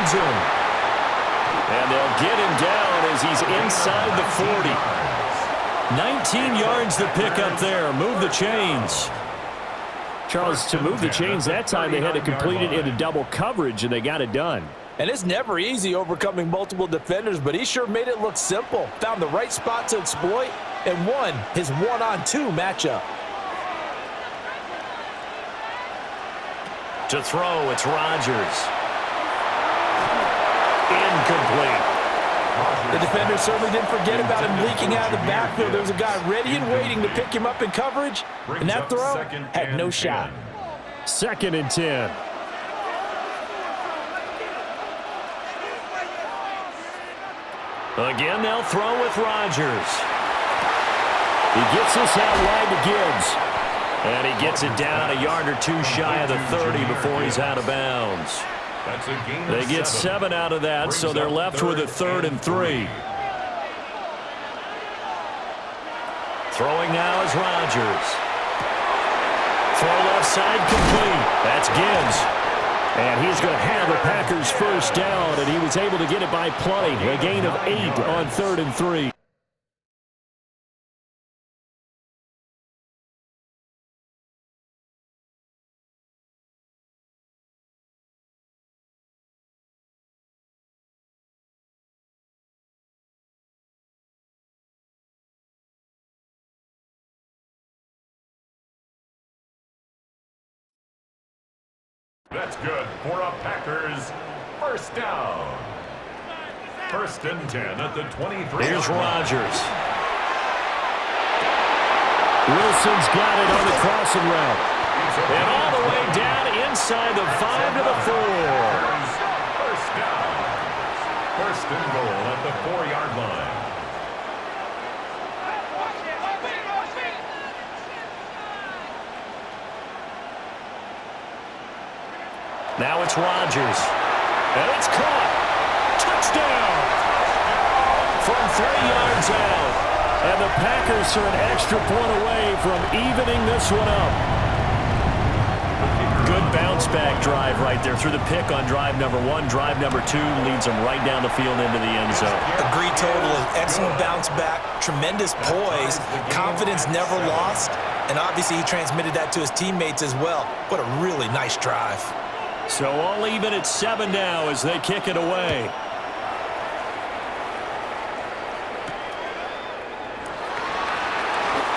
end zone. And they'll get him down as he's inside the 40. 19 yards to pick up there. Move the chains. Charles, to move the chains that time, they had to complete it into double coverage, and they got it done. And it's never easy overcoming multiple defenders, but he sure made it look simple. Found the right spot to exploit and won his one-on-two matchup. To throw, it's Rodgers. Incomplete. The defender certainly didn't forget about him leaking out of the backfield. There was a guy ready and waiting to pick him up in coverage, and that throw had no shot. 2nd and 10. Again, they'll throw with Rodgers. He gets this out wide to Gibbs. And he gets it down a yard or two shy of the 30 before he's out of bounds. They get 7 out of that, so they're left with a 3rd and 3. Throwing now is Rodgers. Throw left side complete. That's Gibbs. And he's going to have the Packers first down, and he was able to get it by plenty. A gain of 8 on 3rd and 3. That's good for a Packers first down. 1st and 10 at the 23. Here's Rodgers. Wilson's got it on the crossing route. And all the way down inside the 5 to the 4. First down. 1st and goal at the 4-yard line. Now it's Rodgers. And it's caught. Touchdown. From 3 yards out. And the Packers are an extra point away from evening this one up. Good bounce back drive right there through the pick on drive number 1. Drive number 2 leads them right down the field into the end zone. Agreed totally. Excellent bounce back. Tremendous poise. Confidence never lost. And obviously he transmitted that to his teammates as well. What a really nice drive. So all even at 7 now as they kick it away.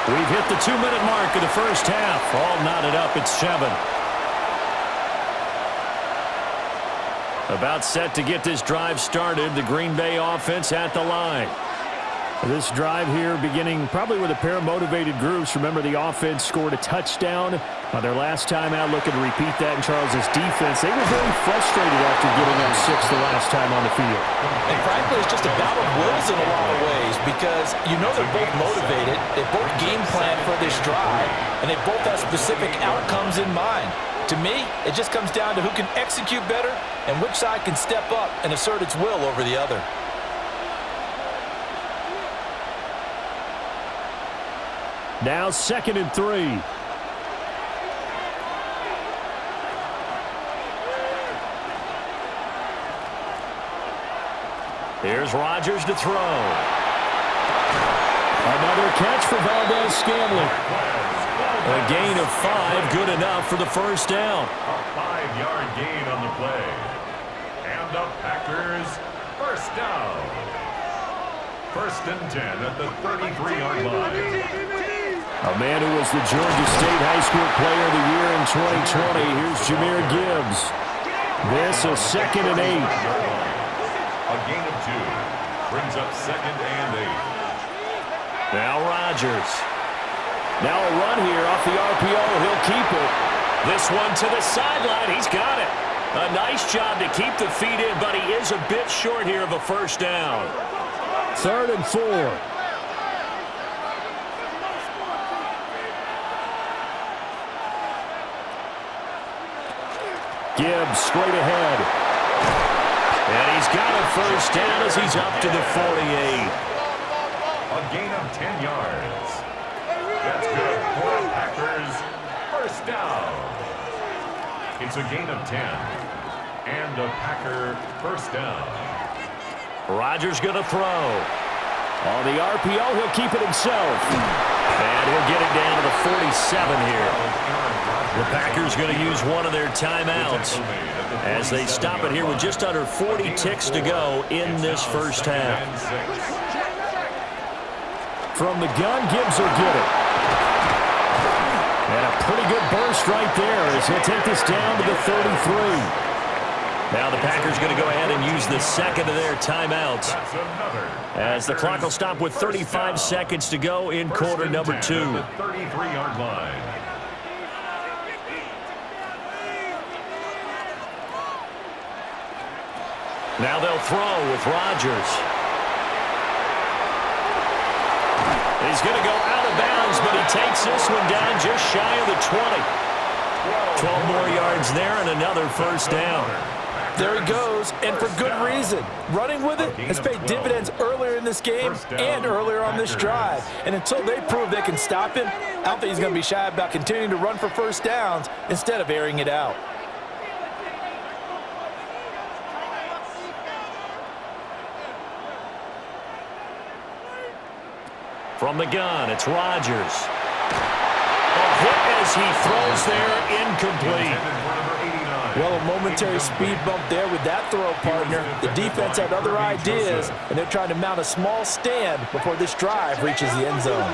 We've hit the 2-minute mark of the first half. All knotted up at 7. About set to get this drive started. The Green Bay offense at the line. This drive here beginning probably with a pair of motivated groups. Remember, the offense scored a touchdown on their last time out, looking to repeat that in Charles's defense. They were very frustrated after giving up 6 the last time on the field. And frankly, it's just a battle of wills in a lot of ways because you know they're both motivated. They both game plan for this drive, and they both have specific outcomes in mind. To me, it just comes down to who can execute better and which side can step up and assert its will over the other. Now 2nd and 3. Here's Rodgers to throw. Another catch for Valdez-Scantling. A gain of 5, good enough for the first down. A 5-yard gain on the play. And the Packers first down. 1st and 10 at the 33-yard line. A man who was the Georgia State High School Player of the Year in 2020. Here's Jahmyr Gibbs. This is 2nd and 8. A gain of 2 brings up 2nd and 8. Now Rodgers. Now a run here off the RPO. He'll keep it. This one to the sideline. He's got it. A nice job to keep the feet in, but he is a bit short here of a first down. 3rd and 4. Gibbs straight ahead. And he's got a first down as he's up to the 48. A gain of 10 yards. That's good for the Packers. First down. It's a gain of 10. And a Packer first down. Rodgers going to throw. On the RPO, he'll keep it himself. And he'll get it down to the 47 here. The Packers going to use one of their timeouts as they stop it here with just under 40 ticks to go in this first half. From the gun, Gibbs will get it. And a pretty good burst right there as he'll take this down to the 33. Now the Packers going to go ahead and use the second of their timeouts as the clock will stop with 35 seconds to go in quarter number 2. 33-yard line. Now they'll throw with Rodgers. He's going to go out of bounds, but he takes this one down just shy of the 20. 12 more yards there and another first down. There he goes, and for good reason. Running with it has paid dividends earlier in this game and earlier on this drive. And until they prove they can stop him, I don't think he's going to be shy about continuing to run for first downs instead of airing it out. From the gun, it's Rodgers. A hit as he throws there, incomplete. Well, a momentary speed bump there with that throw, partner. The defense had other ideas, and they're trying to mount a small stand before this drive reaches the end zone.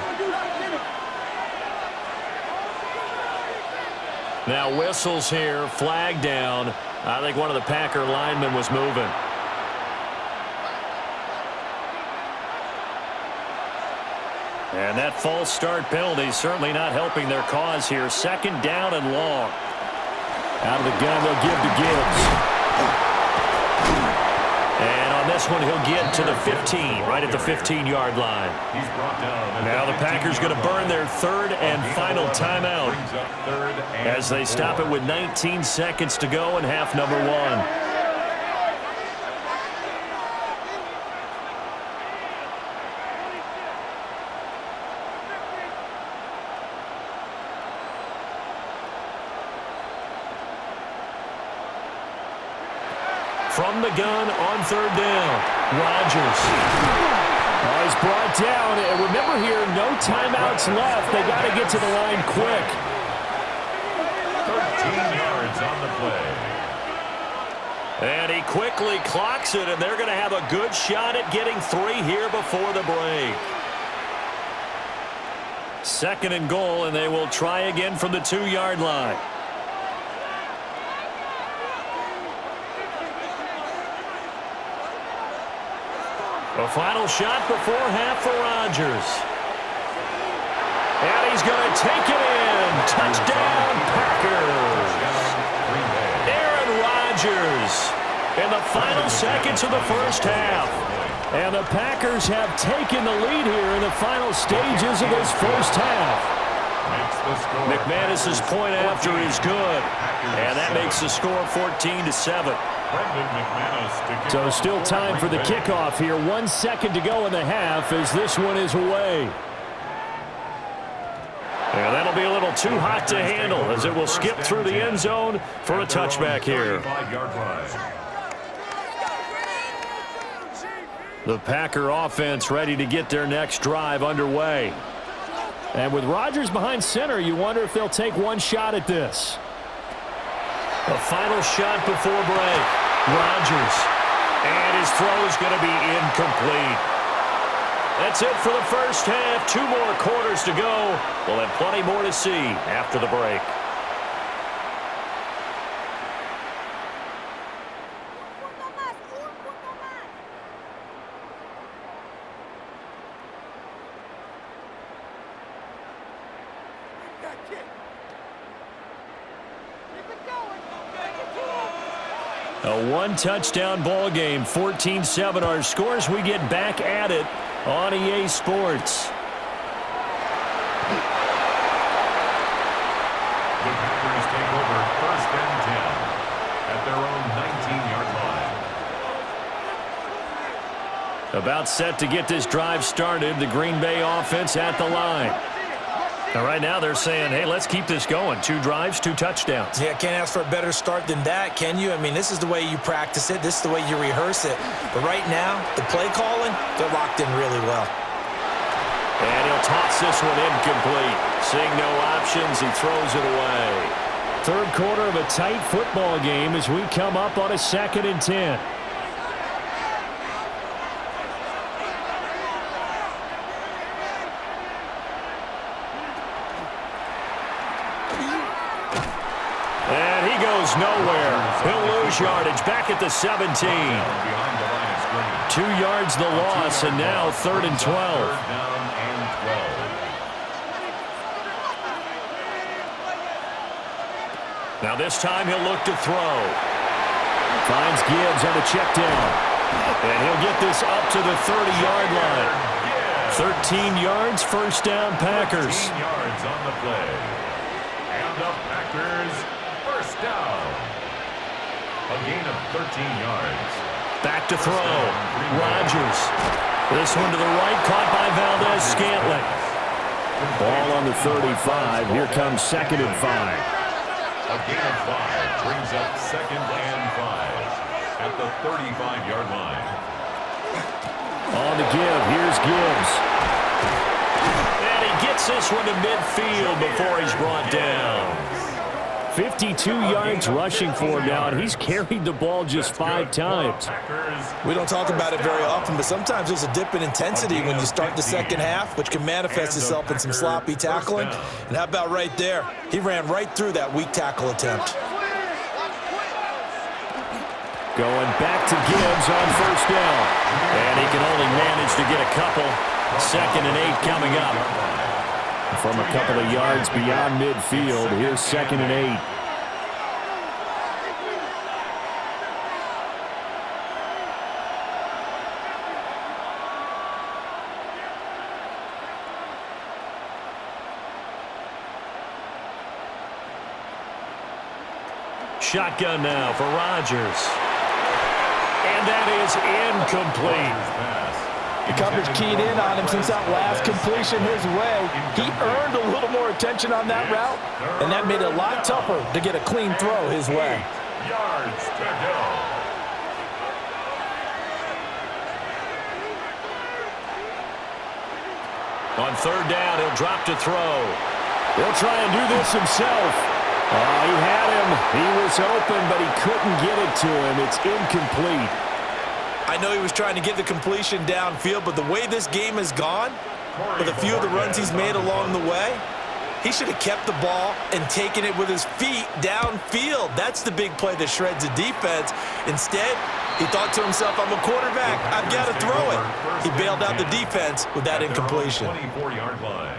Now whistles here, flag down. I think one of the Packer linemen was moving. And that false start penalty is certainly not helping their cause here. Second down and long. Out of the gun, they'll give to Gibbs. And on this one, he'll get to the 15, right at the 15-yard line. Now the Packers going to burn their third and final timeout as they stop it with 19 seconds to go in half number 1. From the gun on third down, Rodgers. Oh, he's brought down. And remember here, no timeouts left. They got to get to the line quick. 13 yards on the play. And he quickly clocks it, and they're going to have a good shot at getting 3 here before the break. Second and goal, and they will try again from the 2-yard line. A final shot before half for Rodgers. And he's going to take it in. Touchdown, Packers. Aaron Rodgers in the final seconds of the first half. And the Packers have taken the lead here in the final stages of this first half. McManus's point after is good. And that makes the score 14-7. So still time for the kickoff here. 1 second to go in the half as this one is away. And that'll be a little too hot to handle as it will skip through the end zone for a touchback here. The Packer offense ready to get their next drive underway. And with Rodgers behind center, you wonder if they'll take one shot at this. The final shot before break. Rodgers. And his throw is going to be incomplete. That's it for the first half. 2 more quarters to go. We'll have plenty more to see after the break. A 1-touchdown ball game, 14-7 our scores. We get back at it on EA Sports. The Packers take over first and 10 at their own 19-yard line. About set to get this drive started. The Green Bay offense at the line. Now, right now they're saying, hey, let's keep this going. 2 drives, 2 touchdowns. Yeah, can't ask for a better start than that, can you? I mean, this is the way you practice it. This is the way you rehearse it. But right now, the play calling, they're locked in really well. And he'll toss this one incomplete. Seeing no options, he throws it away. Third quarter of a tight football game as we come up on a 2nd and 10. And he goes nowhere. He'll lose yardage back at the 17. 2 yards the loss, and now 3rd and 12. Now this time he'll look to throw. Finds Gibbs on the check down. And he'll get this up to the 30-yard line. 13 yards, first down, Packers. 13 yards on the play. And the Packers first down. A gain of 13 yards. Back to throw. Rodgers. This one to the right, caught by Valdez-Scantling. Ball on the 35. Here comes 2nd and 5. A gain of 5 brings up 2nd and 5 at the 35-yard line. On the give, here's Gibbs. And he gets this one to midfield before he's brought down. 52 yards rushing for him now, and he's carried the ball just 5 times. We don't talk about it very often, but sometimes there's a dip in intensity when you start the second half, which can manifest itself in some sloppy tackling. And how about right there? He ran right through that weak tackle attempt. Going back to Gibbs on first down. And he can only manage to get a couple. 2nd and 8 coming up. From a couple of yards beyond midfield, here's 2nd and 8. Shotgun now for Rodgers. And that is incomplete. The coverage keyed in on him since that last completion his way. He earned a little more attention on that route, and that made it a lot tougher to get a clean throw his way. Yards to go. On 3rd down, he'll drop to throw. He'll try and do this himself. Oh, he had him. He was open, but he couldn't get it to him. It's incomplete. I know he was trying to get the completion downfield, but the way this game has gone, with a few of the runs he's made along the way, he should have kept the ball and taken it with his feet downfield. That's the big play that shreds a defense. Instead, he thought to himself, I'm a quarterback. I've got to throw it. He bailed out the defense with that incompletion. 24-yard line.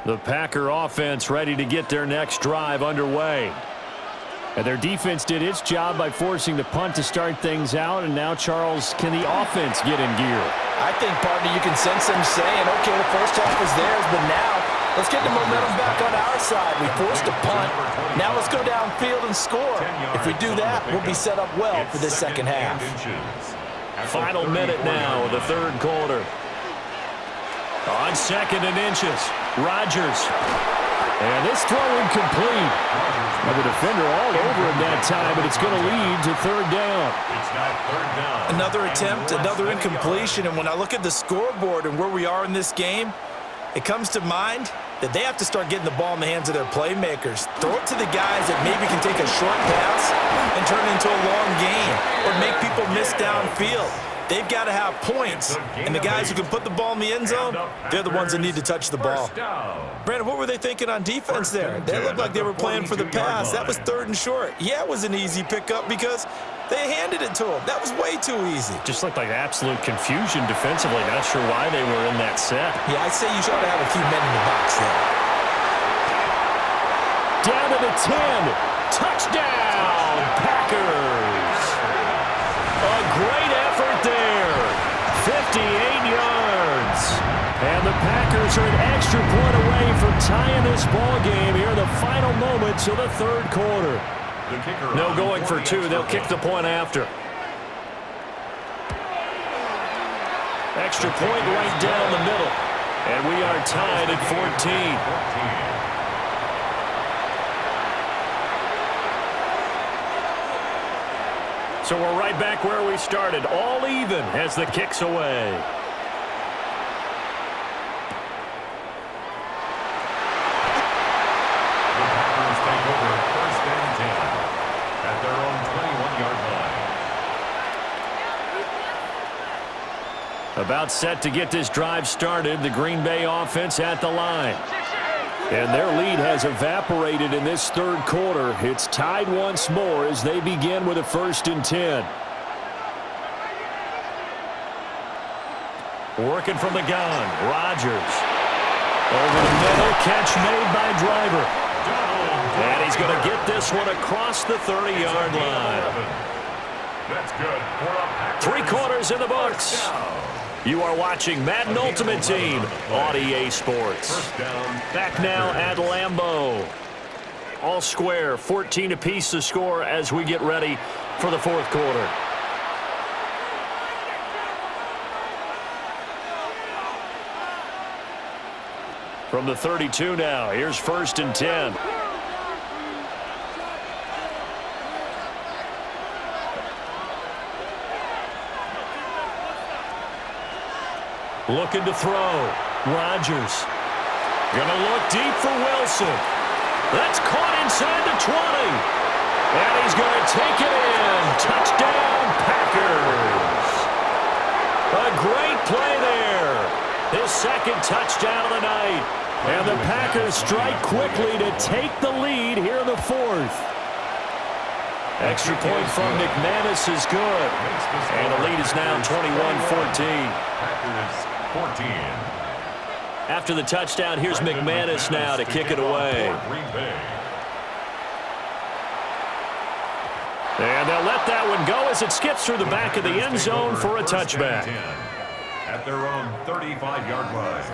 The Packer offense ready to get their next drive underway. And their defense did its job by forcing the punt to start things out. And now, Charles, can the offense get in gear? I think, partner, you can sense them saying, okay, the first half is theirs, but now let's get the momentum back on our side. We forced a punt. Now let's go downfield and score. If we do that, we'll be set up well for this second half. Final minute now of the 3rd quarter. On 2nd and inches, Rodgers. And this throw incomplete. Now the defender all over him that time, but it's going to lead to 3rd down. It's now 3rd down. Another attempt, another incompletion, and when I look at the scoreboard and where we are in this game, it comes to mind that they have to start getting the ball in the hands of their playmakers. Throw it to the guys that maybe can take a short pass and turn it into a long game or make people miss downfield. They've got to have points, and the guys who can put the ball in the end zone, they're the ones that need to touch the ball. Brandon, what were they thinking on defense there? They looked like they were playing for the pass. That was 3rd and short. Yeah, it was an easy pickup because they handed it to him. That was way too easy. Just looked like absolute confusion defensively. Not sure why they were in that set. Yeah, I'd say you should have a few men in the box there. Down to the 10. Touchdown, Packers. A great effort there. 58 yards. And the Packers are an extra point away from tying this ball game here in the final moments of the 3rd quarter. No going for two. They'll kick the point after. Extra point right down the middle. And we are tied at 14. So we're right back where we started. All even as the kick's away. About set to get this drive started. The Green Bay offense at the line. And their lead has evaporated in this third quarter. It's tied once more as they begin with a 1st and 10. Working from the gun. Rodgers. Over the middle. Catch made by Driver. And he's going to get this one across the 30-yard line. That's good. 3 quarters in the books. You are watching Madden Ultimate Team on EA Sports. Back now at Lambeau. All square, 14 apiece to score as we get ready for the 4th quarter. From the 32 now, here's 1st and 10. Looking to throw. Rodgers. Gonna look deep for Wilson. That's caught inside the 20. And he's gonna take it in. Touchdown, Packers. A great play there. His 2nd touchdown of the night. And the Packers strike quickly to take the lead here in the 4th. Extra point from McManus is good. And the lead is now 21-14. Packers 14. After the touchdown, here's McManus now to kick it away. And they'll let that one go as it skips through the back of the end zone for a touchback. At their own 35-yard line.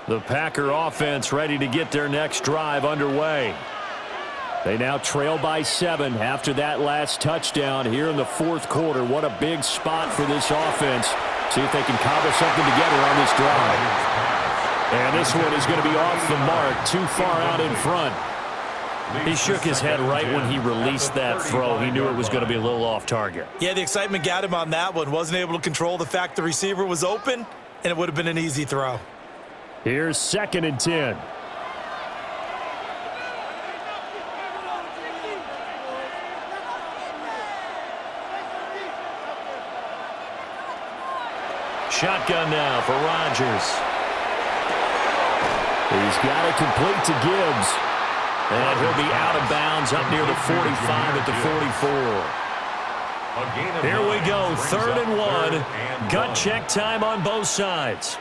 The Packer offense ready to get their next drive underway. They now trail by 7 after that last touchdown here in the 4th quarter. What a big spot for this offense. See if they can cobble something together on this drive. And this one is going to be off the mark, too far out in front. He shook his head right when he released that throw. He knew it was going to be a little off target. Yeah, the excitement got him on that one. Wasn't able to control the fact the receiver was open, and it would have been an easy throw. Here's 2nd and 10. Shotgun now for Rodgers. He's got it complete to Gibbs. And he'll be out of bounds up near the 45 at the 44. Here we go, 3rd and 1. Gut check time on both sides.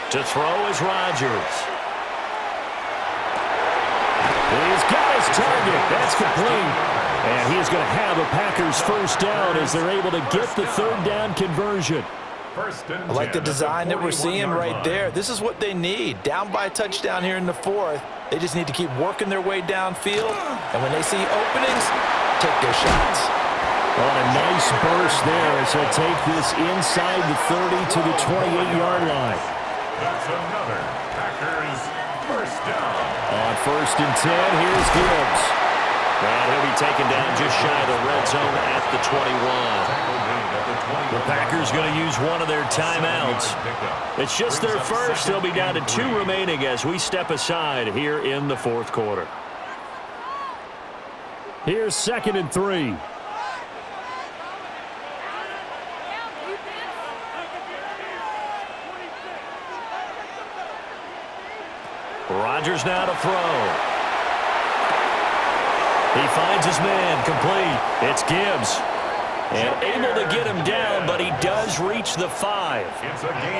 To throw is Rodgers. He's got his target. That's complete. And he's going to have a Packers 1st down as they're able to get the 3rd down conversion. I like the design that we're seeing right there. This is what they need. Down by a touchdown here in the 4th. They just need to keep working their way downfield. And when they see openings, take their shots. On a nice burst there as he'll take this inside the 30 to the 28-yard line. That's another Packers 1st down. On 1st and 10, here's Gibbs. And he'll be taken down just shy of the red zone at the 21. The Packers going to use one of their timeouts. It's just their first. They'll be down to 2 remaining as we step aside here in the 4th quarter. Here's 2nd and 3. Rodgers now to throw. He finds his man complete. It's Gibbs. And able to get him down, but he does reach the 5.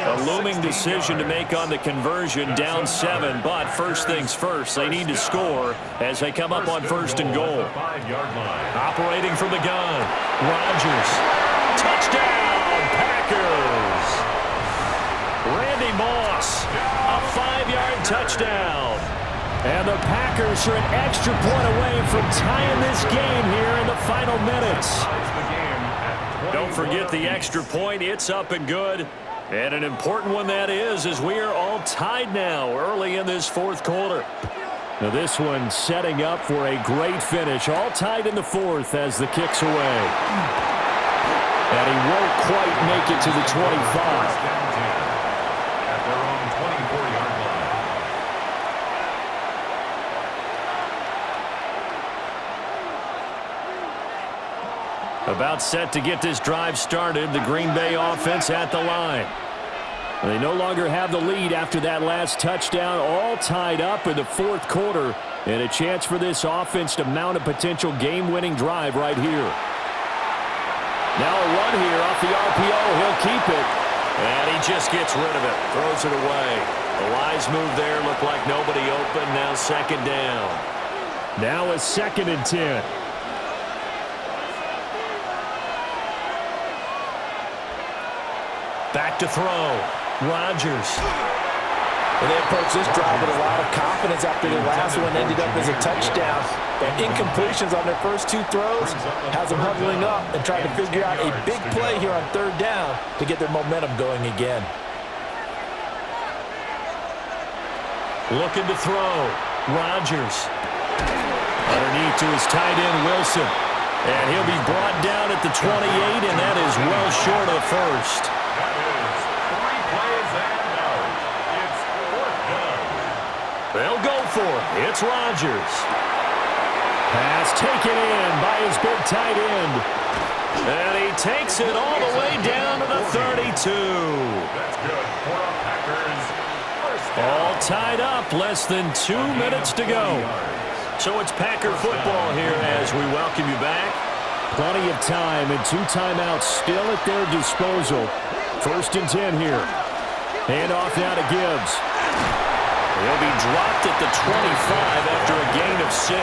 A looming decision to make on the conversion, down 7. But first things first, they need to score as they come up on 1st and goal. Operating from the gun, Rodgers. Touchdown, Packers. Randy Moss, a 5-yard touchdown. And the Packers Packers are an extra point away from tying this game here in the final minutes. Don't forget the extra point. It's up and good. And an important one that is, as we are all tied now early in this fourth quarter. Now this one setting up for a great finish. All tied in the fourth as the kick's away. And he won't quite make it to the 25. About set to get this drive started. The Green Bay offense at the line. They no longer have the lead after that last touchdown. All tied up in the fourth quarter. And a chance for this offense to mount a potential game-winning drive right here. Now a run here off the RPO. He'll keep it. And he just gets rid of it. Throws it away. The wise move there. Looked like nobody open. Now second down. Now a 2nd and 10. Back to throw. Rodgers. And they approach this drive with a lot of confidence after their last one ended up as a touchdown. But incompletions on their first 2 throws has them huddling up and trying to figure out a big play here on 3rd down to get their momentum going again. Looking to throw. Rodgers. Underneath to his tight end, Wilson. And he'll be brought down at the 28, and that is well short of the first. They'll go for it. It's Rodgers. Pass taken in by his big tight end. And he takes it all the way down to the 32. That's good for the Packers. All tied up. Less than 2 minutes to go. So it's Packer football here as we welcome you back. Plenty of time and 2 timeouts still at their disposal. 1st and 10 here. Handoff now to Gibbs. He'll be dropped at the 25 after a gain of 6.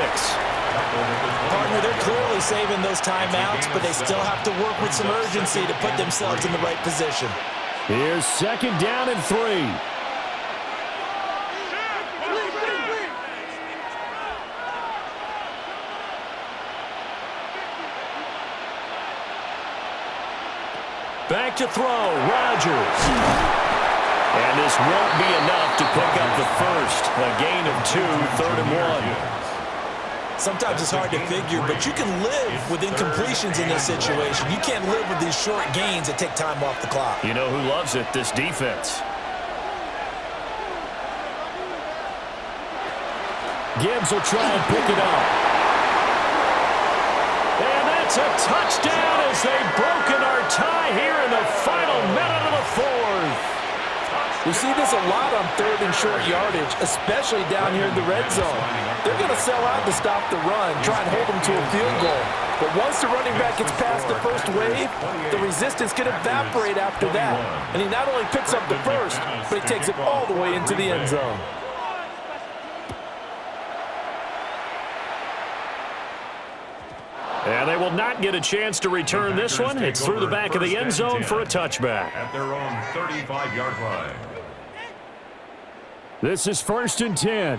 Partner, they're clearly saving those timeouts, but they still have to work with some urgency to put themselves in the right position. Here's 2nd down and 3. Back to throw. Rodgers. And this won't be enough to pick up the first. A gain of 2, 3rd and 1. Sometimes it's hard to figure, but you can live with incompletions in this situation. You can't live with these short gains that take time off the clock. You know who loves it? This defense. Gibbs will try and pick it up. And that's a touchdown as they've broken our tie here in the final minute of the fourth. We see this a lot on 3rd and short yardage, especially down here in the red zone. They're going to sell out to stop the run, try and hold them to a field goal. But once the running back gets past the first wave, the resistance can evaporate after that. And he not only picks up the first, but he takes it all the way into the end zone. And they will not get a chance to return this one. It's through the back of the end zone for a touchback. At their own 35-yard line. This is 1st and 10.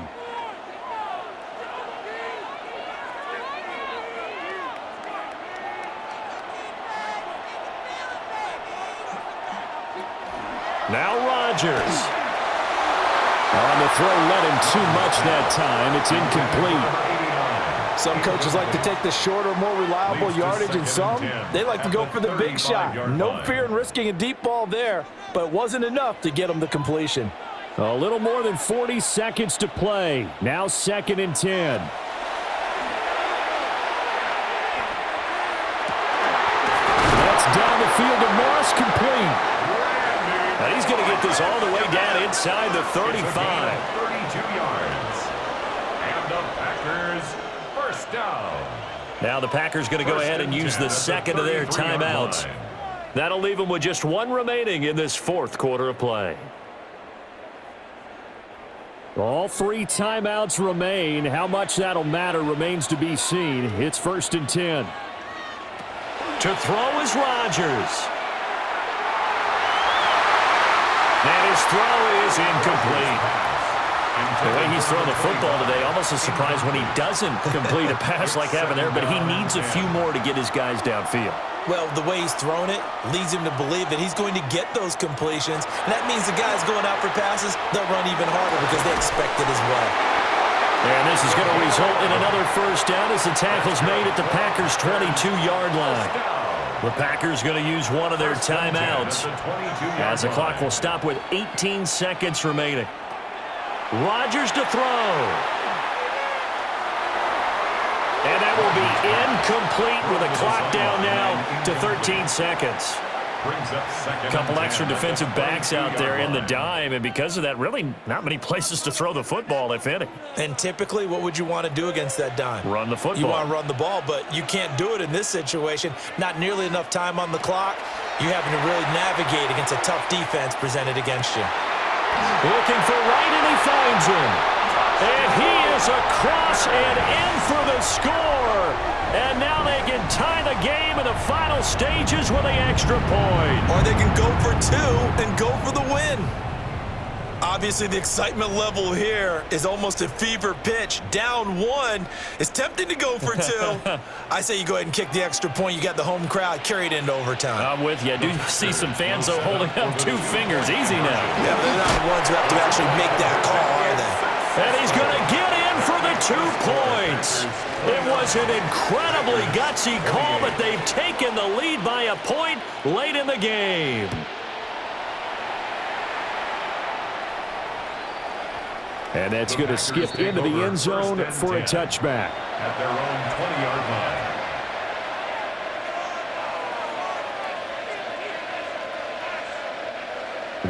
Now Rodgers. On the throw, let him too much that time. It's incomplete. Some coaches like to take the shorter, more reliable yardage, and some, they like to go for the big shot. No fear in risking a deep ball there, but it wasn't enough to get them the completion. A little more than 40 seconds to play. Now 2nd and 10. That's down the field to Moss, complete. And he's going to get this all the way down inside the 35. 32 yards. And the Packers first down. Now the Packers going to go ahead and use the 2nd of their timeouts. That'll leave them with just 1 remaining in this 4th quarter of play. All 3 timeouts remain. How much that'll matter remains to be seen. It's 1st and 10. To throw is Rodgers. And his throw is incomplete. The way he's thrown the football today, almost a surprise when he doesn't complete a pass like having there, but he needs a few more to get his guys downfield. Well, the way he's thrown it leads him to believe that he's going to get those completions, and that means the guys going out for passes, they'll run even harder because they expect it as well. And this is going to result in another first down as the tackle's made at the Packers' 22-yard line. The Packers going to use one of their timeouts as the clock will stop with 18 seconds remaining. Rodgers to throw. And that will be incomplete with a clock down now to 13 seconds. A couple extra defensive backs out there in the dime, and because of that, really not many places to throw the football, if any. And typically, what would you want to do against that dime? Run the football. You want to run the ball, but you can't do it in this situation. Not nearly enough time on the clock. You're having to really navigate against a tough defense presented against you. Looking for Wright, and he finds him. And he is across and in for the score. And now they can tie the game in the final stages with the extra point. Or they can go for two and go for the win. Obviously, the excitement level here is almost a fever pitch. Down one. It's tempting to go for two. I say you go ahead and kick the extra point. You got the home crowd. Carry it into overtime. I'm with you. I do see some fans, though, holding up 2 fingers. Easy now. Yeah, but they're not the ones who have to actually make that call, are they? And he's going to get in for the 2 points. It was an incredibly gutsy call, but they've taken the lead by a point late in the game. And that's going to skip into the end zone for a touchback. At their own 20-yard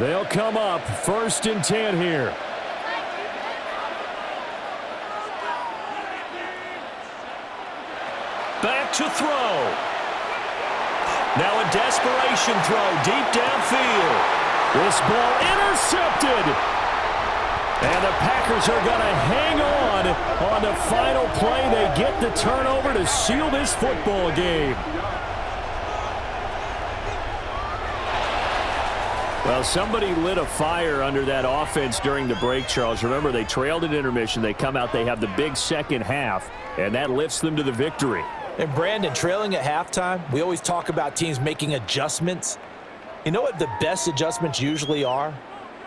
line. They'll come up 1st and 10 here. Back to throw. Now a desperation throw deep downfield. This ball intercepted. And the Packers are going to hang on the final play. They get the turnover to seal this football game. Well, somebody lit a fire under that offense during the break, Charles. Remember, they trailed at intermission. They come out, they have the big second half, and that lifts them to the victory. And Brandon, trailing at halftime, we always talk about teams making adjustments. You know what the best adjustments usually are?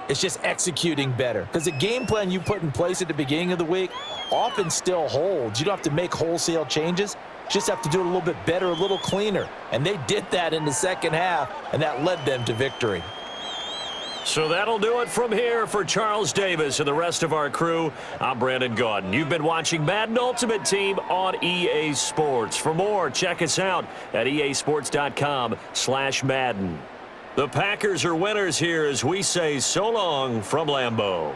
It's just executing better. Because the game plan you put in place at the beginning of the week often still holds. You don't have to make wholesale changes. You just have to do it a little bit better, a little cleaner. And they did that in the second half, and that led them to victory. So that'll do it from here for Charles Davis and the rest of our crew. I'm Brandon Gaudin. You've been watching Madden Ultimate Team on EA Sports. For more, check us out at easports.com/Madden. The Packers are winners here as we say so long from Lambeau.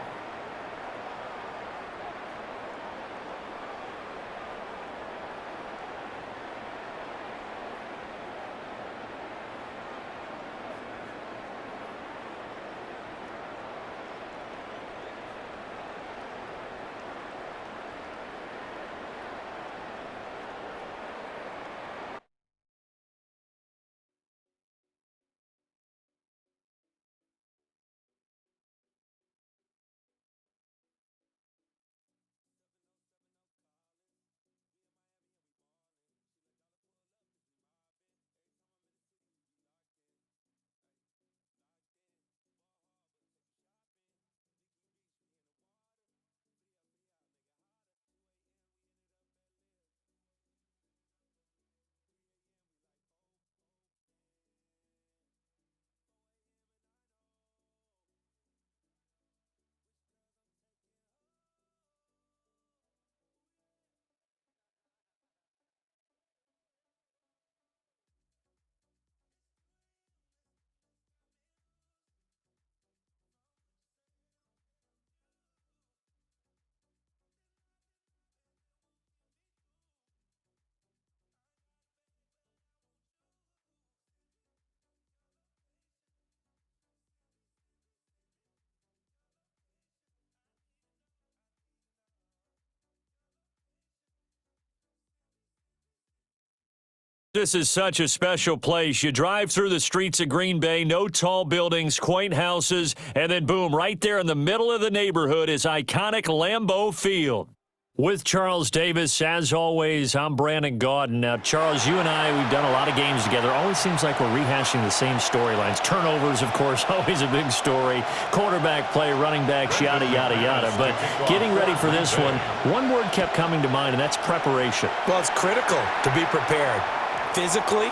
This is such a special place. You drive through the streets of Green Bay, no tall buildings, quaint houses, and then boom, right there in the middle of the neighborhood is iconic Lambeau Field. With Charles Davis, as always, I'm Brandon Gaudin. Now, Charles, you and I, we've done a lot of games together. Always seems like we're rehashing the same storylines. Turnovers, of course, always a big story. Quarterback play, running backs, yada, yada, yada. But getting ready for this one word kept coming to mind, and that's preparation. Well, it's critical to be prepared. Physically,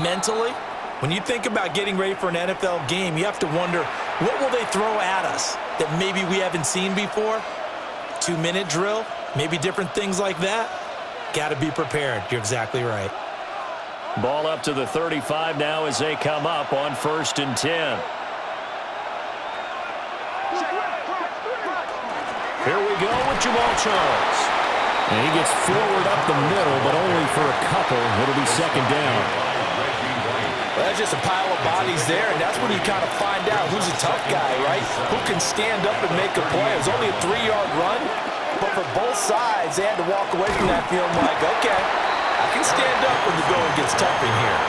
mentally. When you think about getting ready for an NFL game, you have to wonder, what will they throw at us that maybe we haven't seen before? 2-minute drill, maybe different things like that. Got to be prepared. You're exactly right. Ball up to the 35 now as they come up on 1st and 10. Here we go with Jamal Charles. And he gets forward up the middle, but only for a couple. It'll be 2nd down. Well, that's just a pile of bodies there, and that's when you kind of find out who's a tough guy, right? Who can stand up and make a play. It was only a 3-yard run, but for both sides, they had to walk away from that feeling like, okay, I can stand up when the going gets tough in here.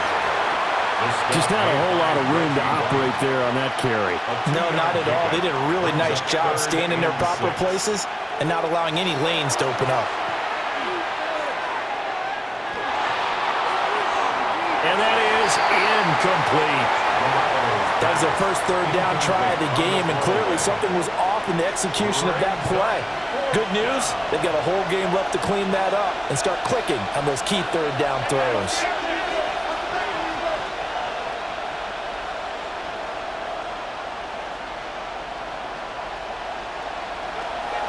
Just not a whole lot of room to operate there on that carry. No, not at all. They did a really nice job staying in their proper places and not allowing any lanes to open up. And that is incomplete. That was their first 3rd down try of the game, and clearly something was off in the execution of that play. Good news, they've got a whole game left to clean that up and start clicking on those key 3rd down throws.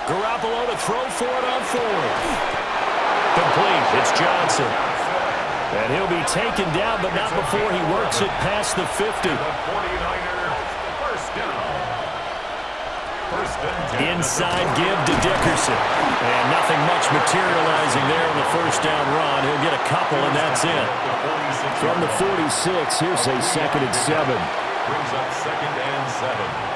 Garoppolo to throw for it on 4th. Complete. It's Johnson. And he'll be taken down, but not before he works it past the 50. Inside give to Dickerson. And nothing much materializing there on the 1st down run. He'll get a couple, and that's it. From the 46, here's a 2nd and 7. Brings up 2nd and 7.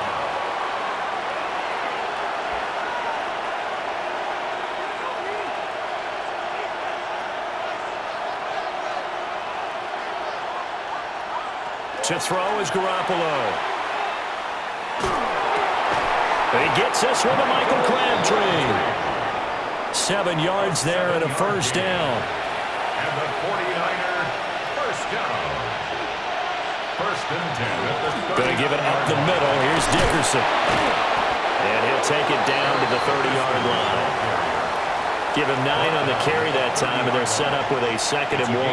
To throw is Garoppolo. He gets this one to Michael Crabtree. 7 yards there and a 1st down. And the 49er 1st down. 1st and 10 at the 30. Going to give it up the middle. Here's Dickerson. And he'll take it down to the 30-yard line. Give him 9 on the carry that time, and they're set up with a 2nd and 1.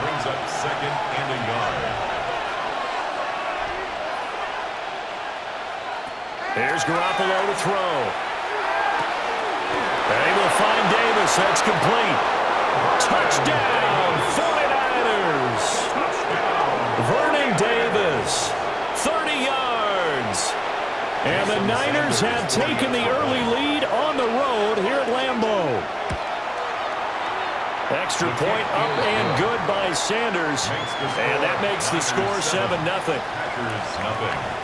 Brings up 2nd and a yard. Here's Garoppolo to throw. They will find Davis. That's complete. Touchdown, 49ers. Vernon Davis, 30 yards. And the Niners have taken the early lead on the road here at Lambeau. Extra point up and good by Sanders. And that makes the score 7-0. Packers nothing.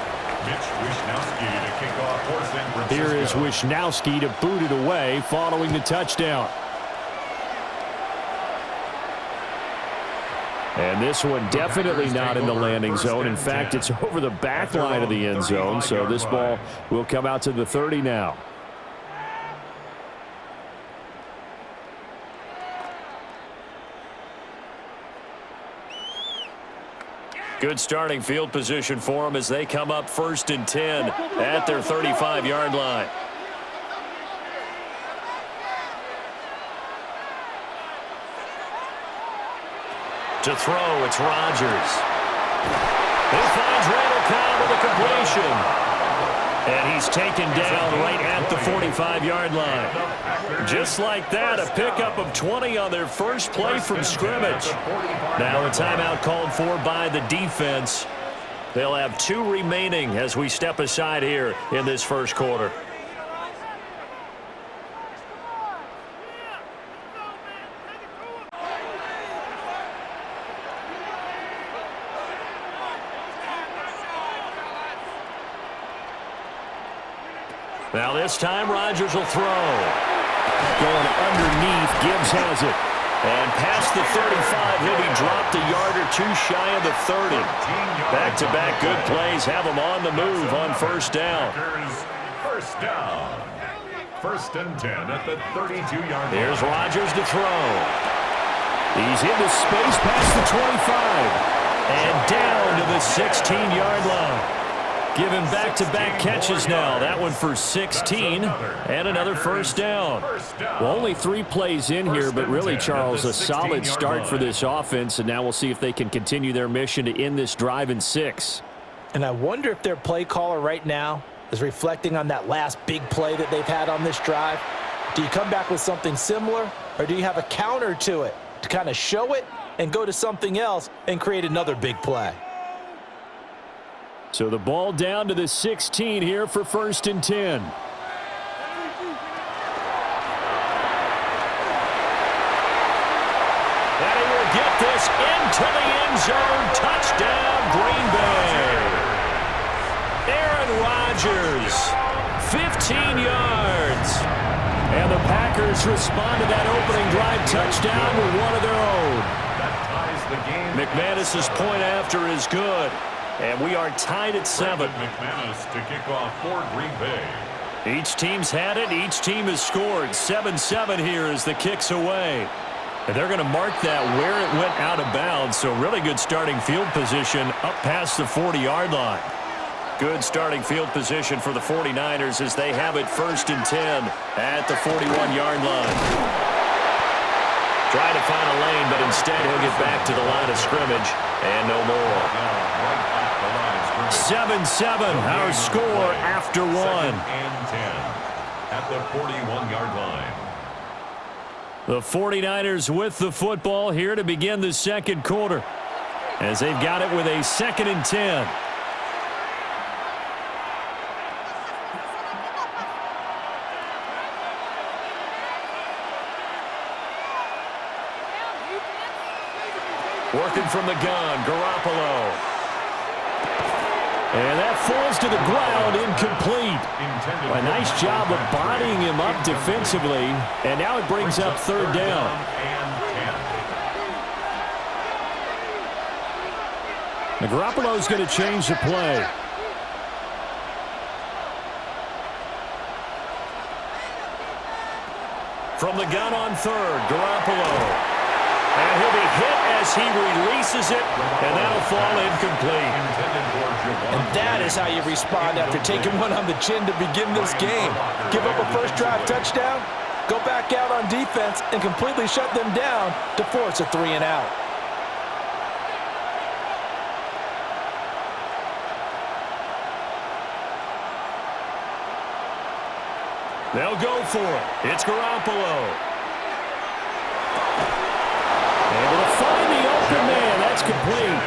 Here is Wishnowski to boot it away following the touchdown. And this one definitely not in the landing zone. In fact, it's over the back line of the end zone, so this ball will come out to the 30 now. Good starting field position for them as they come up 1st and 10 at their 35-yard line. To throw, it's Rodgers. He finds Randall Cobb with a completion. And he's taken down right at the 45-yard line. Just like that, a pickup of 20 on their first play from scrimmage. Now a timeout called for by the defense. They'll have 2 remaining as we step aside here in this first quarter. Now this time Rodgers will throw. Going underneath, Gibbs has it. And past the 35, he'll be dropped a yard or two shy of the 30. Back-to-back good plays have him on the move on first down. First down. First and 10 at the 32-yard line. Here's Rodgers to throw. He's into space past the 25. And down to the 16-yard line. Given back-to-back catches now. That one for 16 and another first down. Well, only 3 plays in here, but really, Charles, a solid start for this offense. And now we'll see if they can continue their mission to end this drive in 6. And I wonder if their play caller right now is reflecting on that last big play that they've had on this drive. Do you come back with something similar, or do you have a counter to it to kind of show it and go to something else and create another big play? So the ball down to the 16 here for first and 10. And he will get this into the end zone. Touchdown, Green Bay. Aaron Rodgers, 15 yards. And the Packers respond to that opening drive touchdown with one of their own. McManus's point after is good. And we are tied at 7. McManus to kick off for Green Bay. Each team's had it. Each team has scored. 7-7 here as the kick's away. And they're going to mark that where it went out of bounds. So really good starting field position up past the 40-yard line. Good starting field position for the 49ers as they have it first and 10 at the 41-yard line. Trying to find a lane, but instead he'll get back to the line of scrimmage and no more. 7-7, our score after 1. And 10 at the 41-yard line. The 49ers with the football here to begin the second quarter as they've got it with a 2nd and 10. Working from the gun, Garoppolo. And that falls to the ground, incomplete. A nice job of bodying him up defensively. And now it brings up third down. And Garoppolo's going to change the play. From the gun on third, Garoppolo. And he'll be hit as he releases it, and that'll fall incomplete. And that is how you respond after taking one on the chin to begin this game. Give up a first drive touchdown, go back out on defense, and completely shut them down to force a 3 and out. They'll go for it. It's Garoppolo. Able to find the open man. That's complete.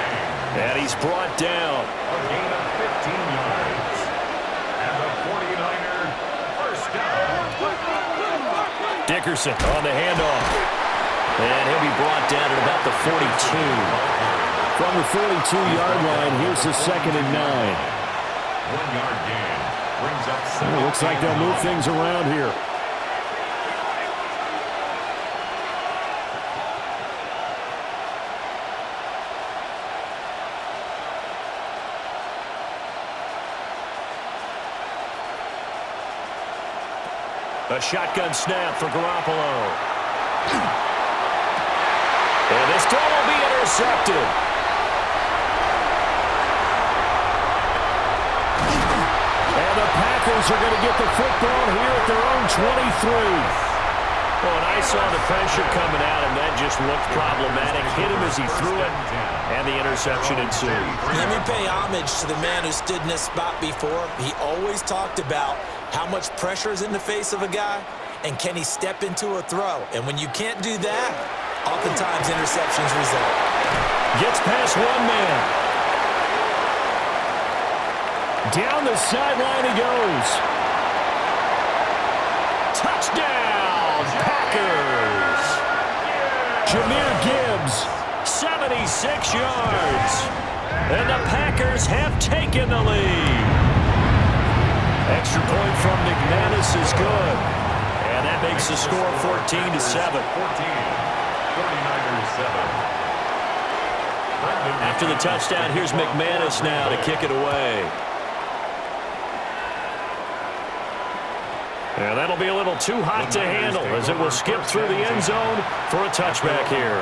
And he's brought down. A gain of 15 yards. And the 49er first down. Dickerson on the handoff. And he'll be brought down at about the 42. From the 42-yard line, here's the 2nd and 9. 1-yard gain. Brings up 7. Looks like they'll move things around here. A shotgun snap for Garoppolo. And this throw will be intercepted. And the Packers are going to get the football here at their own 23. Well, and I saw the pressure coming at him. That just looked problematic. Hit him as he threw it, and the interception ensued. Let me pay homage to the man who stood in this spot before. He always talked about how much pressure is in the face of a guy, and can he step into a throw? And when you can't do that, oftentimes interceptions result. Gets past one man. Down the sideline he goes. Touchdown, Packers. Jahmyr Gibbs, 76 yards. And the Packers have taken the lead. Extra point from McManus is good. And that makes the score 14-7. 49ers 7. After the touchdown, here's McManus now to kick it away. And that'll be a little too hot to handle as it will skip through the end zone for a touchback here.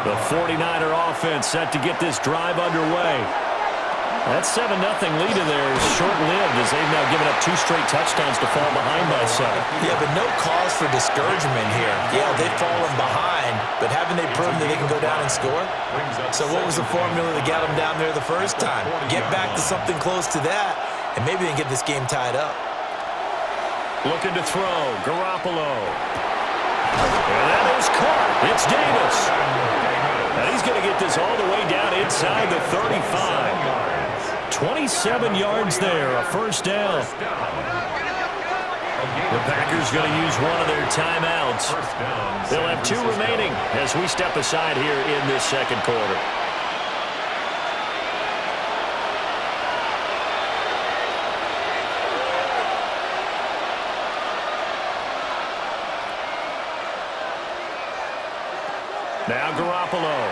The 49er offense set to get this drive underway. That 7-0 lead in there is short-lived as they've now given up 2 straight touchdowns to fall behind by 7. Yeah, but no cause for discouragement here. Yeah, they've fallen behind, but haven't they proven that they can go down and score? So what was the formula that got them down there the first time? Get back to something close to that, and maybe they can get this game tied up. Looking to throw, Garoppolo. And that is caught. It's Davis. And he's going to get this all the way down inside the 35. 27 yards there, a first down. The Packers going to use one of their timeouts. They'll have 2 remaining as we step aside here in this second quarter. Now Garoppolo.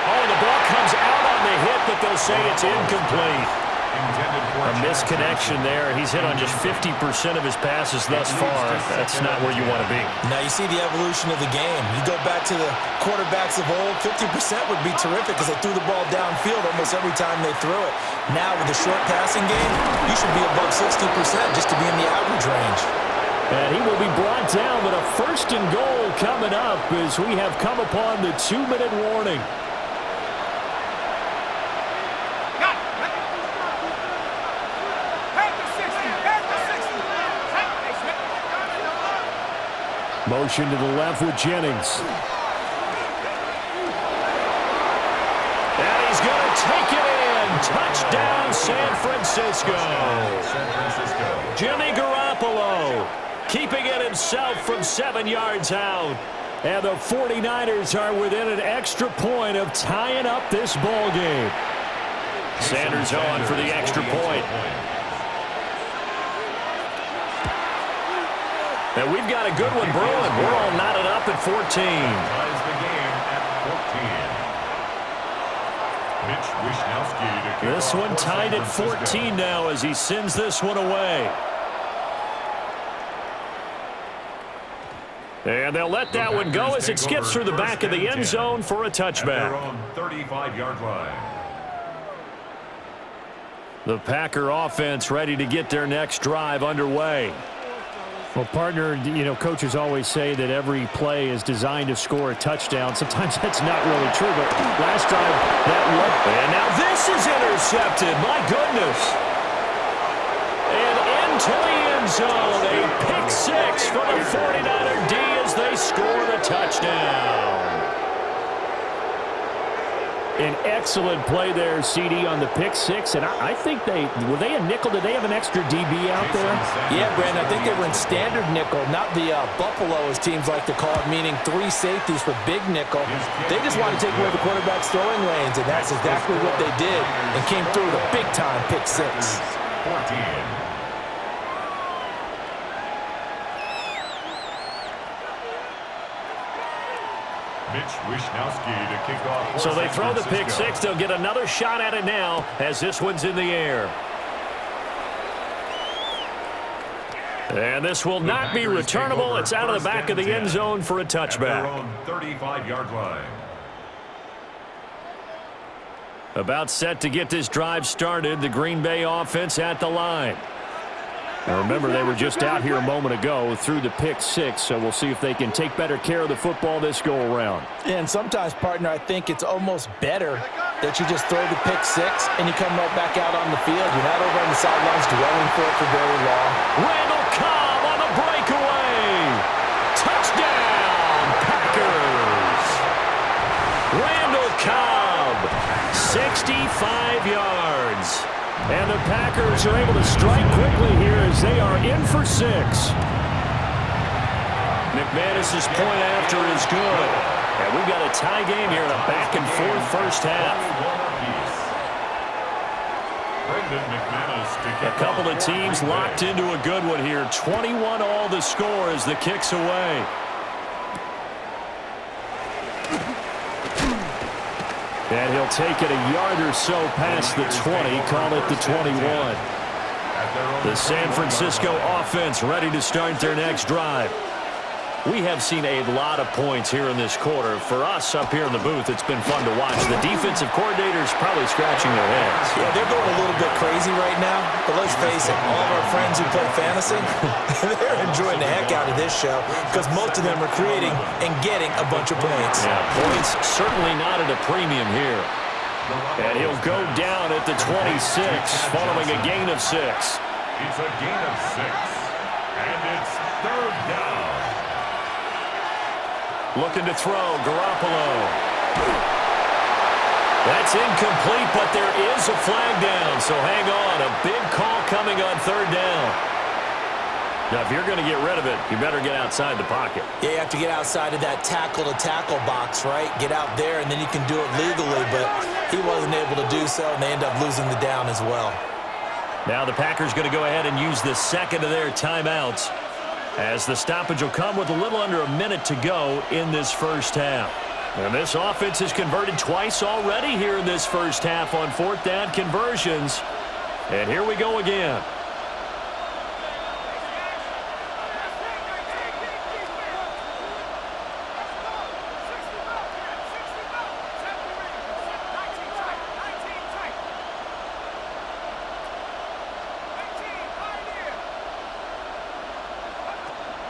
Oh, the ball comes out on the hit, but they'll say it's incomplete. A misconnection there. He's hit on just 50% of his passes thus far. That's not where you want to be. Now you see the evolution of the game. You go back to the quarterbacks of old, 50% would be terrific because they threw the ball downfield almost every time they threw it. Now with the short passing game, you should be above 60% just to be in the average range. And he will be brought down with a 1st and goal coming up as we have come upon the 2-minute warning. Motion to the left with Jennings. And he's going to take it in. Touchdown, San Francisco. Jimmy Garoppolo keeping it himself from 7 yards out. And the 49ers are within an extra point of tying up this ball game. Sanders on for the extra point. And we've got a good one brewing. We're all knotted up at 14. Ties the game at 14. This one tied at 14 now as he sends this one away. And they'll let that one go as it skips through the back of the end zone for a touchback. 35-yard line. The Packer offense ready to get their next drive underway. Well, partner, you know, coaches always say that every play is designed to score a touchdown. Sometimes that's not really true, but last drive, that looked. And now this is intercepted. My goodness. And into the end zone, a pick 6 for the 49er D as they score the touchdown. An excellent play there, CD, on the pick 6. And I think were they a nickel? Did they have an extra DB out there? Yeah, Brandon, I think they were in standard nickel, not the Buffalo, as teams like to call it, meaning 3 safeties for big nickel. They just wanted to take away the quarterback's throwing lanes, and that's exactly what they did, and came through with a big-time pick 6. 14. So they throw the pick 6. They'll get another shot at it now as this one's in the air. And this will not be returnable. It's out of the back of the end zone for a touchback. 35-yard line. About set to get this drive started. The Green Bay offense at the line. Now remember, they were just out here a moment ago through the pick 6, so we'll see if they can take better care of the football this go-around. And sometimes, partner, I think it's almost better that you just throw the pick 6 and you come right back out on the field. You're not over on the sidelines dwelling for it for very long. Randall Cobb on the breakaway. Touchdown, Packers. Randall Cobb, 65 yards. And the Packers are able to strike quickly here as they are in for 6. McManus's point after is good. And we've got a tie game here in a back-and-forth first half. A couple of teams locked into a good one here. 21 all the score as the kick's away. And he'll take it a yard or so past the 20, call it the 21. The San Francisco offense ready to start their next drive. We have seen a lot of points here in this quarter. For us up here in the booth, it's been fun to watch. The defensive coordinators probably scratching their heads. Yeah, they're going a little bit crazy right now. But let's face it, all of our friends who play fantasy, they're enjoying the heck out of this show because most of them are creating and getting a bunch of points. Yeah, points certainly not at a premium here. And he'll go down at the 26 following a gain of 6. It's a gain of 6. And it's 3rd down. Looking to throw, Garoppolo. That's incomplete, but there is a flag down, so hang on. A big call coming on 3rd down. Now, if you're going to get rid of it, you better get outside the pocket. Yeah, you have to get outside of that tackle-to-tackle box, right? Get out there, and then you can do it legally, but he wasn't able to do so, and they end up losing the down as well. Now the Packers going to go ahead and use the second of their timeouts, as the stoppage will come with a little under a minute to go in this first half. And this offense has converted twice already here in this first half on 4th down conversions. And here we go again.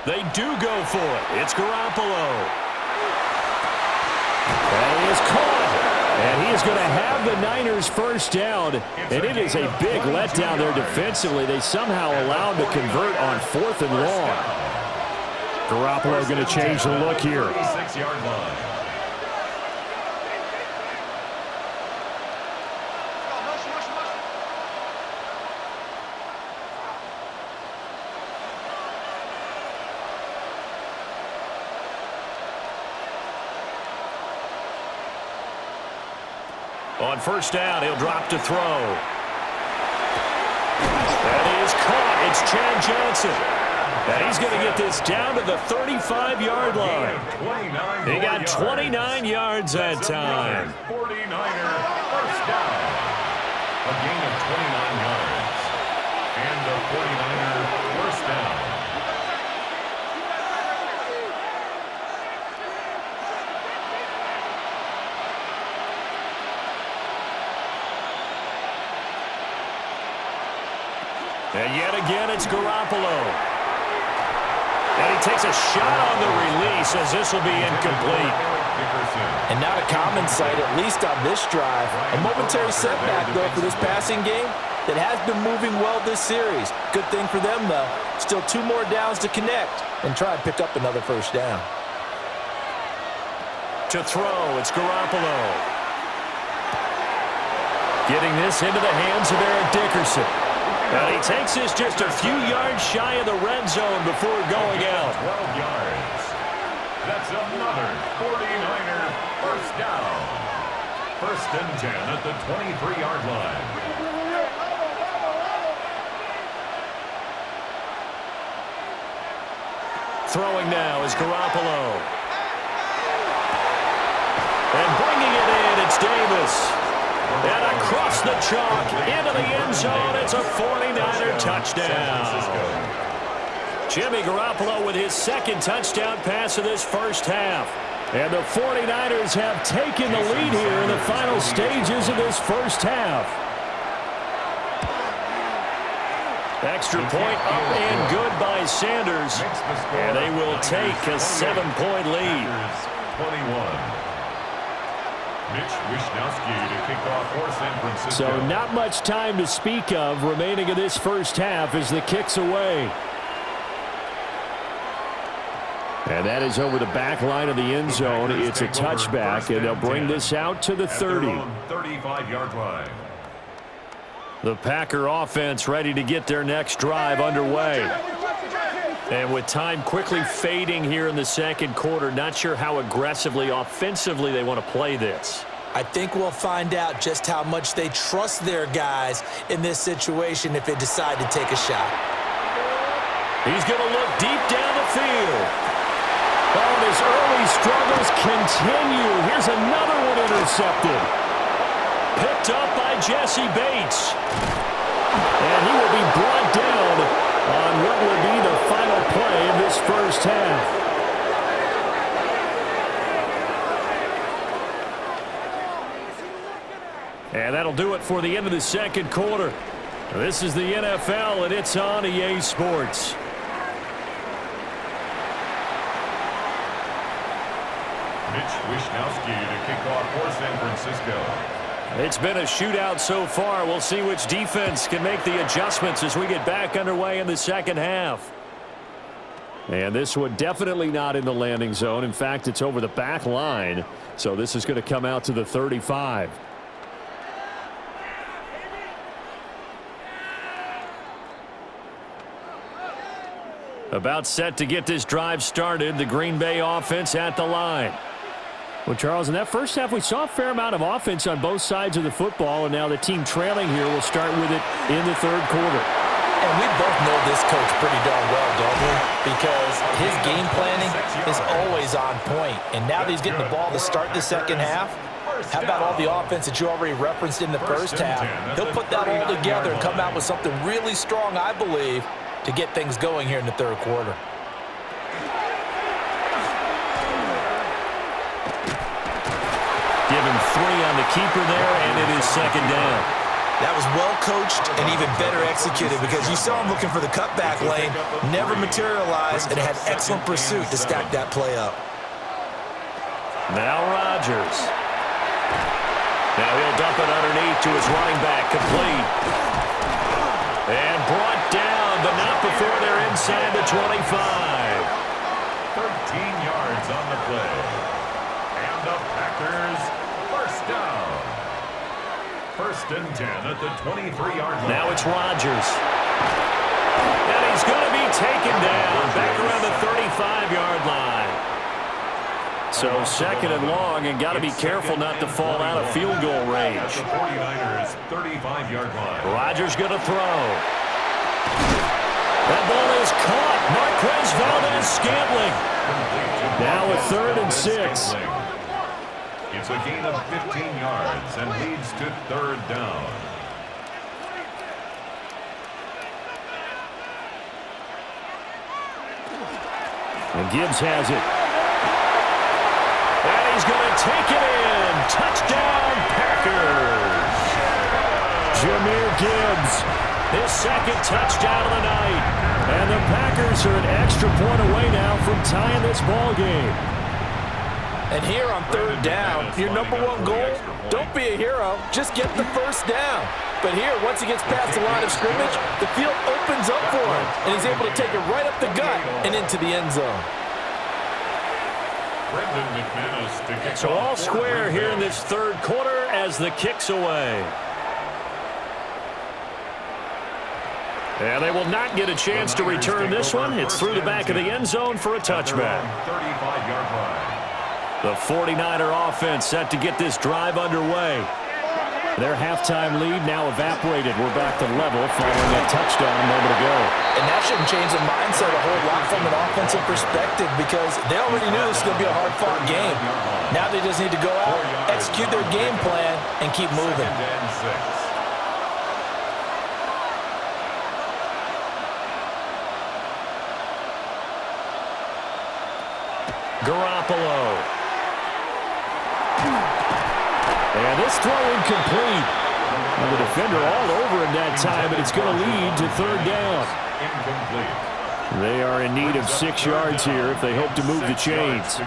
They do go for it. It's Garoppolo. And he is caught. And he is going to have the Niners first down. And it is a big letdown there defensively. They somehow allowed to convert on 4th and long. Garoppolo going to change the look here. 36-yard line. On 1st down, he'll drop to throw. That is caught. It's Chad Johnson. And he's going to get this down to the 35-yard line. He got 29 yards that time. 49er first down. A gain of 29 yards. And the 49er first down. And yet again, it's Garoppolo. And he takes a shot on the release as this will be incomplete. And not a common sight, at least on this drive. A momentary setback, though, for this passing game that has been moving well this series. Good thing for them, though. Still 2 more downs to connect and try and pick up another first down. To throw, it's Garoppolo. Getting this into the hands of Eric Dickerson. And he takes this just a few yards shy of the red zone before going out. 12 yards. That's another 49er first down. 1st and 10 at the 23-yard line. Throwing now is Garoppolo. And bringing it in, it's Davis. And across the chalk, into the end zone, it's a 49er touchdown. Jimmy Garoppolo with his 2nd touchdown pass of this first half. And the 49ers have taken the lead here in the final stages of this first half. Extra point up and good by Sanders. And they will take a 7-point lead. 21. Mitch Wishnowski to kick off for San Francisco. So not much time to speak of remaining in this first half as the kick's away. And that is over the back line of the end zone. It's a touchback, and they'll bring this out to the 30. 35-yard line. The Packer offense ready to get their next drive underway. And with time quickly fading here in the second quarter, not sure how aggressively, offensively they want to play this. I think we'll find out just how much they trust their guys in this situation if they decide to take a shot. He's going to look deep down the field. Oh, and his early struggles continue. Here's another one intercepted. picked up by Jesse Bates. And he will be brought down on what will be the final play of this first half. And that'll do it for the end of the second quarter. This is the NFL, and it's on EA Sports. Mitch Wishnowsky to kick off for San Francisco. It's been a shootout so far. We'll see which defense can make the adjustments as we get back underway in the second half. And this one definitely not in the landing zone. In fact, it's over the back line. So this is going to come out to the 35. About set to get this drive started. The Green Bay offense at the line. Well, Charles, in that first half, we saw a fair amount of offense on both sides of the football, and now the team trailing here will start with it in the third quarter. And we both know this coach pretty darn well, don't we? Because his game planning is always on point. And now that he's getting the ball to start the second half, how about all the offense that you already referenced in the first half? He'll put that all together and come out with something really strong, I believe, to get things going here in the third quarter. Give him 3 on the keeper there, and it is second down. That was well coached and even better executed because you saw him looking for the cutback lane, never materialized, and had excellent pursuit to stack that play up. Now Rodgers. Now he'll dump it underneath to his running back, complete. And brought down, but not before they're inside the 25. 13 yards on the play. And the Packers, first down. First and 10 at the 23-yard line. Now it's Rodgers. And he's going to be taken down back around the 35-yard line. So second and long, and got to be careful not to fall out of field goal range. The 49ers 35-yard line. Rodgers going to throw. That ball is caught. Marquez Valdez-Scantling. Now a 3rd and 6. It's a gain of 15 yards and leads to 3rd down. And Gibbs has it. And he's going to take it in. Touchdown, Packers. Jahmyr Gibbs, his second touchdown of the night. And the Packers are an extra point away now from tying this ball game. And here on 3rd down, your number one goal, don't be a hero, just get the first down. But here, once he gets past the line of scrimmage, the field opens up for him, and he's able to take it right up the gut and into the end zone. So all square here in this third quarter as the kick's away. And they will not get a chance to return this one. It's through the back of the end zone for a touchback. 35-yard line. The 49er offense set to get this drive underway. Their halftime lead now evaporated. We're back to level following a touchdown a moment ago. And that shouldn't change the mindset a whole lot from an offensive perspective because they already knew this was going to be a hard-fought game. Now they just need to go out, execute their game plan, and keep moving. Garoppolo. And this throw incomplete. And the defender all over him that time, but it's going to lead to 3rd down. Incomplete. They are in need of 6 yards here if they hope to move the chains.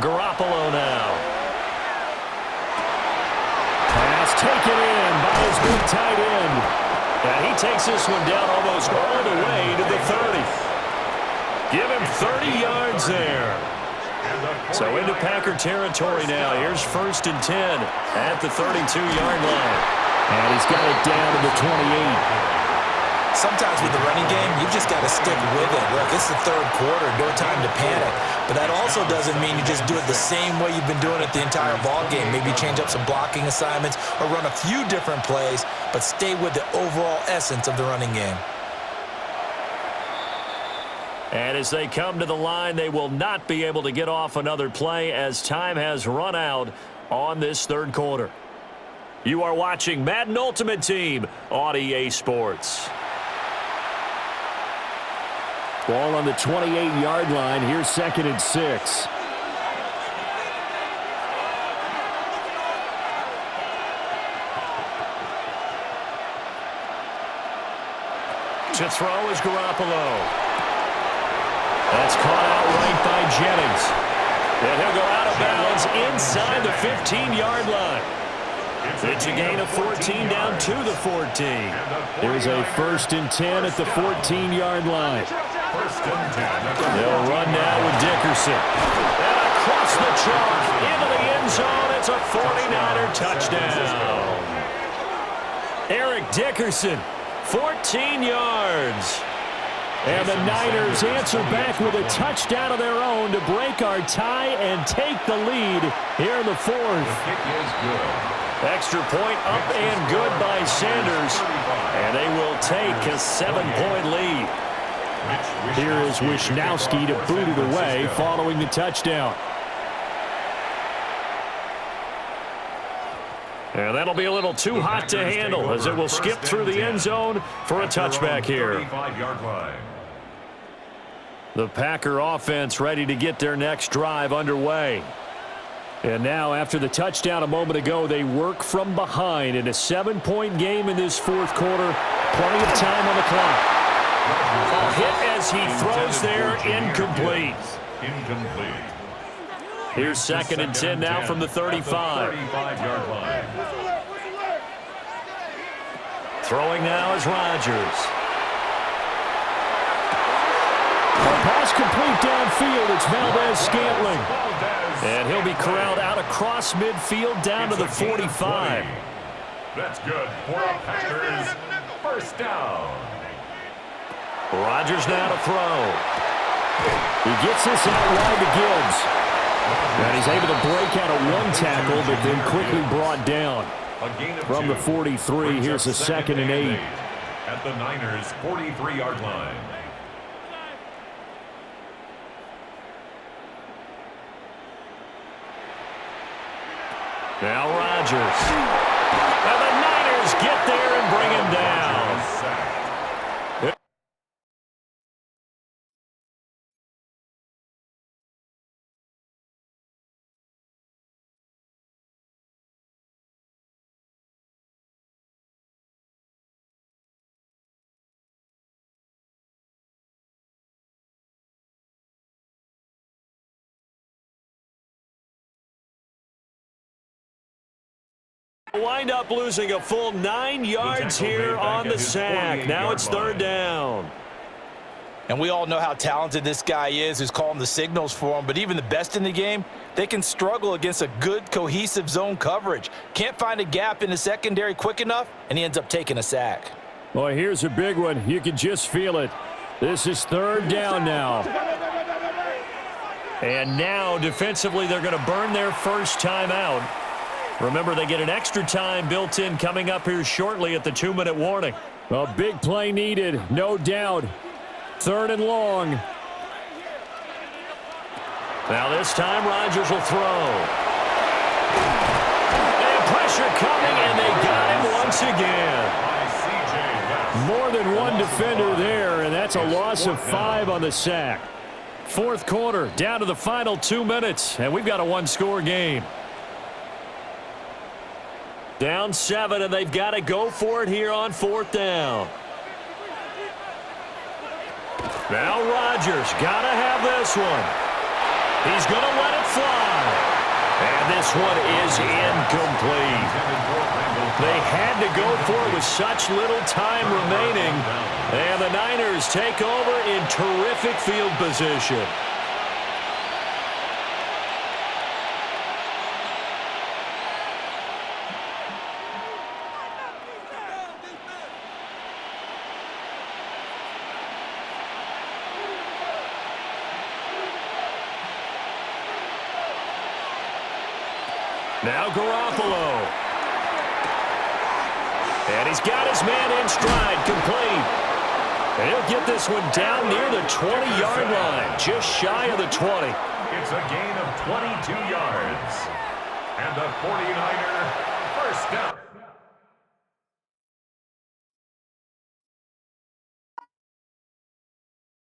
Garoppolo now. Pass taken in by his big tight end. And he takes this one down almost all the way to the 30. Give him 30 yards there. So into Packer territory now. Here's 1st and 10 at the 32-yard line. And he's got it down to the 28. Sometimes with the running game, you just got to stick with it. Look, it's the third quarter, no time to panic. But that also doesn't mean you just do it the same way you've been doing it the entire ball game. Maybe change up some blocking assignments or run a few different plays, but stay with the overall essence of the running game. And as they come to the line, they will not be able to get off another play as time has run out on this third quarter. You are watching Madden Ultimate Team on EA Sports. Ball on the 28-yard line. Here's 2nd and 6. To throw is Garoppolo. That's caught out right by Jennings. And he'll go out of bounds inside the 15-yard line. It's a gain of 14 down to the 14. There's a 1st and 10 at the 14-yard line. They'll run now with Dickerson. And across the chalk into the end zone. It's a 49er touchdown. Eric Dickerson, 14 yards. And the Niners answer back with a touchdown of their own to break our tie and take the lead here in the 4th. Extra point up and good by Sanders. And they will take a 7-point lead. Here is Wisnowski to boot it away following the touchdown. And that'll be a little too hot to handle as it will skip through the end zone for a touchback here. The Packer offense ready to get their next drive underway. And now, after the touchdown a moment ago, they work from behind in a 7-point game in this 4th quarter. Plenty of time on the clock. A hit as he throws there, incomplete. Here's 2nd and 10 now from the 35. Throwing now is Rodgers. A pass complete downfield. It's Valdez-Scantling. And he'll be corralled out across midfield down to the 45. That's good for a Packers 1st down. Rodgers now to throw. He gets this out wide to Gibbs. And he's able to break out of one tackle, but then quickly brought down. From the 43, here's a 2nd and 8. At the Niners' 43-yard line. Now Rodgers. And the Niners get there and bring him down. Wind up losing a full 9 yards here on the sack. Now it's 3rd down. And we all know how talented this guy is who's calling the signals for him. But even the best in the game, they can struggle against a good, cohesive zone coverage. Can't find a gap in the secondary quick enough, and he ends up taking a sack. Boy, here's a big one. You can just feel it. This is 3rd down now. And now, defensively, they're going to burn their first time out. Remember, they get an extra time built in coming up here shortly at the 2-minute warning. A big play needed, no doubt. 3rd and long. Now this time, Rodgers will throw. And pressure coming, and they got him once again. More than one defender there, and that's a loss of 5 on the sack. 4th quarter, down to the final 2 minutes, and we've got a 1-score game. Down 7, and they've got to go for it here on 4th down. Now Rodgers got to have this one. He's going to let it fly. And this one is incomplete. They had to go for it with such little time remaining. And the Niners take over in terrific field position. Now Garoppolo. And he's got his man in stride, complete. And he'll get this one down near the 20-yard line, just shy of the 20. It's a gain of 22 yards. And the 49er first down.